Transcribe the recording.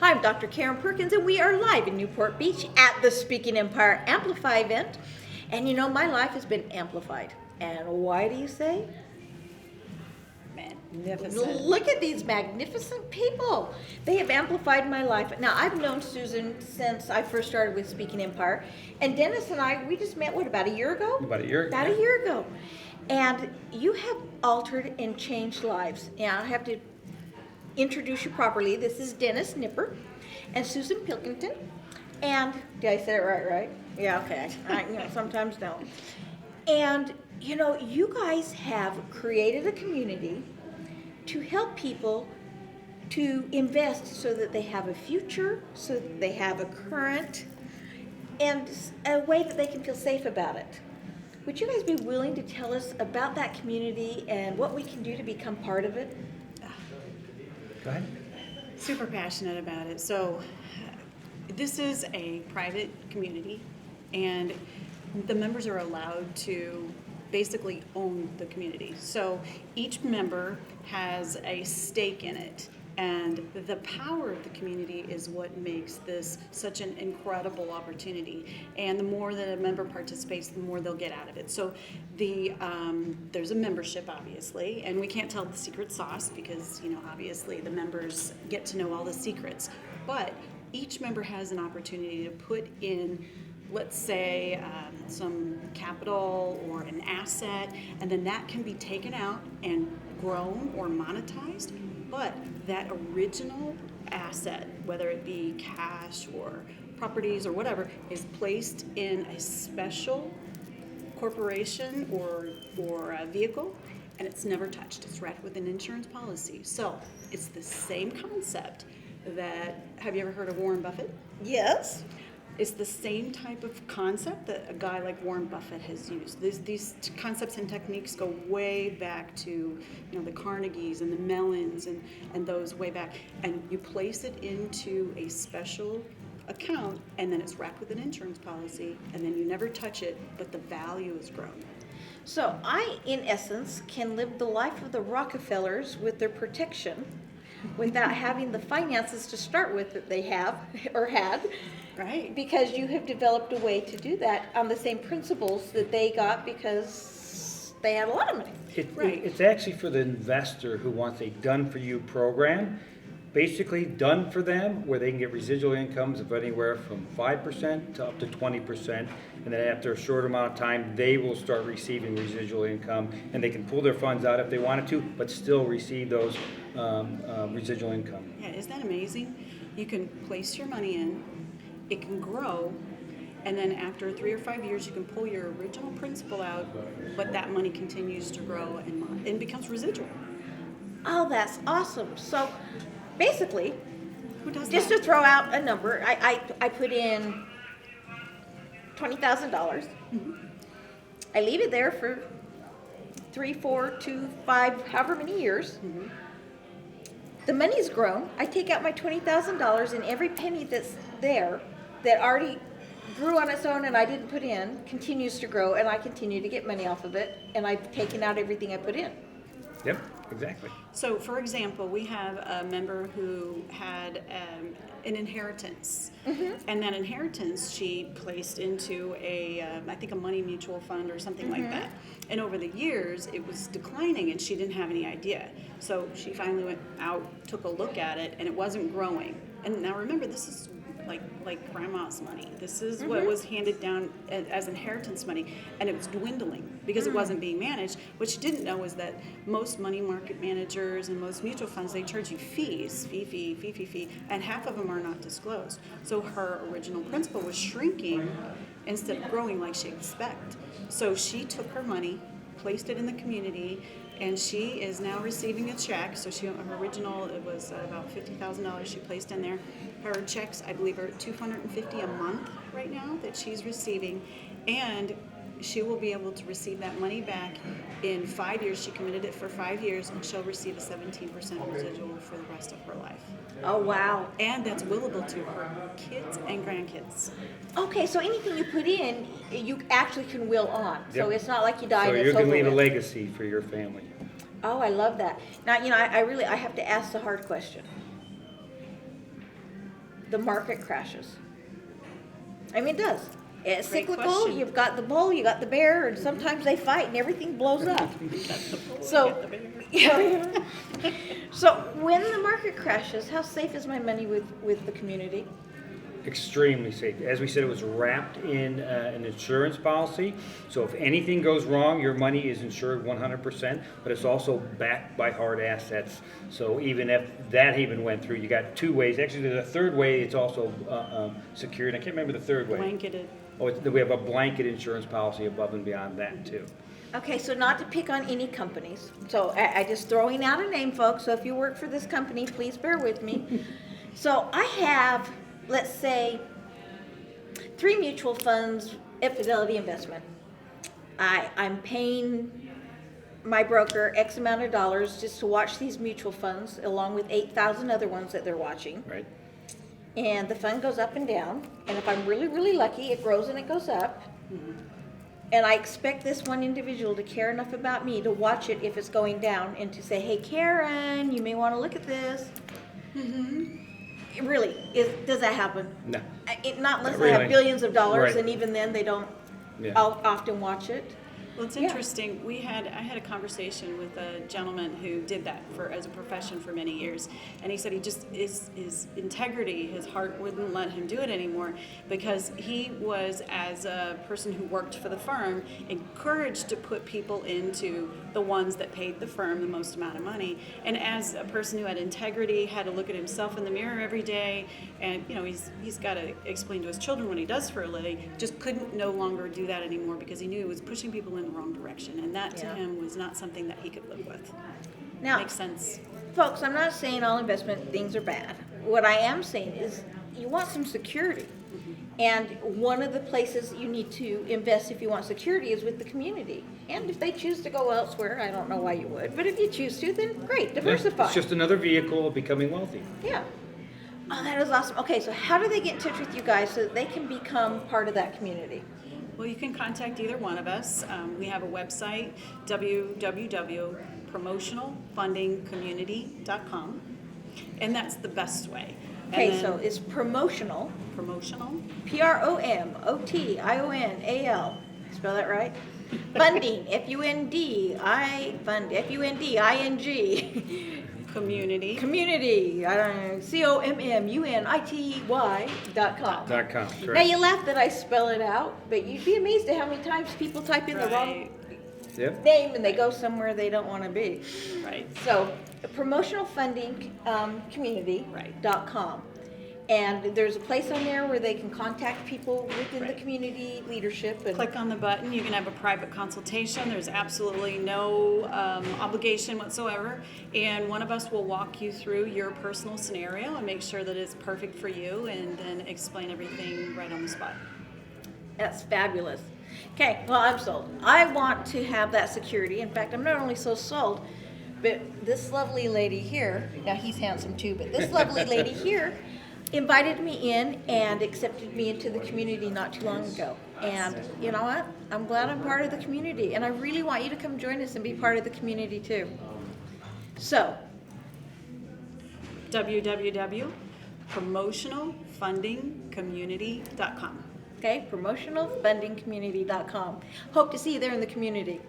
Hi, I'm Dr. Karen Perkins, and we are live in Newport Beach at the Speaking Empire Amplify event. And you know, my life has been amplified. And why do you say? Magnificent. Look at these magnificent people. They have amplified my life. Now, I've known Susan since I first started with Speaking Empire. And Dennis and I, we just met, about a year ago? About a year ago. About a year ago. And you have altered and changed lives. And I have to introduce you properly. This is Dennis Knipper and Susan Pilkenton. And did I say it right? Yeah, okay. I sometimes don't. And you guys have created a community to help people to invest so that they have a future, so that they have a current, and a way that they can feel safe about it. Would you guys be willing to tell us about that community and what we can do to become part of it? Go ahead. Super passionate about it. So this is a private community, and the members are allowed to basically own the community. So each member has a stake in it, and the power of the community is what makes this such an incredible opportunity. And the more that a member participates, the more they'll get out of it. So there's a membership, obviously, and we can't tell the secret sauce because obviously the members get to know all the secrets. But each member has an opportunity to put in, let's say, some capital or an asset, and then that can be taken out and grown or monetized. But that original asset, whether it be cash or properties or whatever, is placed in a special corporation or a vehicle, and it's never touched. It's wrapped with an insurance policy. So it's the same concept that, have you ever heard of Warren Buffett? Yes. It's the same type of concept that a guy like Warren Buffett has used. These concepts and techniques go way back to the Carnegies and the Mellons and those way back. And you place it into a special account, and then it's wrapped with an insurance policy, and then you never touch it, but the value is grown. So I, in essence, can live the life of the Rockefellers with their protection without having the finances to start with that they have or had. Right. Because you have developed a way to do that on the same principles that they got because they had a lot of money. It's actually for the investor who wants a done-for-you program, basically done for them, where they can get residual incomes of anywhere from 5% to up to 20%, and then after a short amount of time, they will start receiving residual income, and they can pull their funds out if they wanted to, but still receive those residual income. Yeah, isn't that amazing? You can place your money in, it can grow, and then after 3 or 5 years, you can pull your original principal out, but that money continues to grow and becomes residual. Oh, that's awesome. So basically, Who does just that? to throw out a number, I put in $20,000. Mm-hmm. I leave it there for 3, 4, 2, 5, however many years. Mm-hmm. The money's grown. I take out my $20,000, and every penny that's there that already grew on its own and I didn't put in continues to grow, and I continue to get money off of it, and I've taken out everything I put in. Yep, exactly. So, for example, we have a member who had an inheritance, and that inheritance she placed into I think a money mutual fund or something like that. And over the years, it was declining, and she didn't have any idea. So she finally went out, took a look at it, and it wasn't growing. And now remember, this is like grandma's money. This is what was handed down as inheritance money, and it was dwindling because it wasn't being managed. What she didn't know was that most money market managers and most mutual funds, they charge you fees, fee, and half of them are not disclosed. So her original principal was shrinking instead of growing like she expected. So she took her money, placed it in the community, and she is now receiving a check. So her original, it was about $50,000 she placed in there. Her checks, I believe, are $250 a month right now that she's receiving, and she will be able to receive that money back in 5 years. She committed it for 5 years, and she'll receive a 17% residual for the rest of her life. Oh, wow. And that's willable to her kids and grandkids. Okay, so anything you put in, you actually can will on. So Yep. it's not like you die So and you it's can over leave a with. legacy for your family. Oh, I love that. Now, I have to ask the hard question. the market crashes? I mean, it does. It's Great cyclical. question. You've got the bull, you got the bear, and sometimes they fight and everything blows up. So, yeah. So when the market crashes, how safe is my money with the community? Extremely safe. As we said, it was wrapped in an insurance policy. So if anything goes wrong, your money is insured 100%, but it's also backed by hard assets. So even if that even went through, you got two ways. Actually, there's a third way. It's also secured. I can't remember the third way. Blanketed. Oh, we have a blanket insurance policy above and beyond that too. Okay, so not to pick on any companies. So I just throwing out a name, folks. So if you work for this company, please bear with me. So I have, let's say, 3 mutual funds at Fidelity Investment. I'm paying my broker X amount of dollars just to watch these mutual funds, along with 8,000 other ones that they're watching. Right. And the fund goes up and down. And if I'm really, really lucky, it grows and it goes up. Mm-hmm. And I expect this one individual to care enough about me to watch it if it's going down and to say, hey, Karen, you may want to look at this. It really, does that happen? No. Not unless Not I have really. billions of dollars, Right. and even then they don't Yeah. often watch it. Well, it's Yeah. interesting. I had a conversation with a gentleman who did that as a profession for many years, and he said he just his integrity, his heart wouldn't let him do it anymore because he was, as a person who worked for the firm, encouraged to put people into the ones that paid the firm the most amount of money. And as a person who had integrity, had to look at himself in the mirror every day, and he's got to explain to his children what he does for a living. Just couldn't no longer do that anymore because he knew it was pushing people in the wrong direction, and that to Yeah. him was not something that he could live with. Now, Makes sense. folks, I'm not saying all investment things are bad. What I am saying is you want some security. And one of the places you need to invest if you want security is with the community. And if they choose to go elsewhere, I don't know why you would, but if you choose to, then great, diversify. It's just another vehicle of becoming wealthy. Yeah. Oh, that is awesome. Okay, so how do they get in touch with you guys so that they can become part of that community? Well, you can contact either one of us. We have a website, www.promotionalfundingcommunity.com, and that's the best way. And Okay, then so it's promotional, promotional, Promotional. Spell that right? Funding, Funding, community. Community, I don't know, COMMUNITY.com. .com. Now Correct. you laugh that I spell it out, but you'd be amazed at how many times people type in the wrong Right, Yep. name and they go somewhere they don't want to be. right. So, promotional funding community.com. And there's a place on there where they can contact people within the Right. community leadership. And Click on the button. You can have a private consultation. There's absolutely no obligation whatsoever. And one of us will walk you through your personal scenario and make sure that it's perfect for you and then explain everything right on the spot. that's fabulous. Okay, well, I'm sold. I want to have that security. In fact, I'm not only so sold, but this lovely lady here, now he's handsome too, but this lovely lady here invited me in and accepted me into the community not too long ago. And you know what? I'm glad I'm part of the community. And I really want you to come join us and be part of the community too. So, www.promotionalfundingcommunity.com. okay, promotionalfundingcommunity.com. Hope to see you there in the community.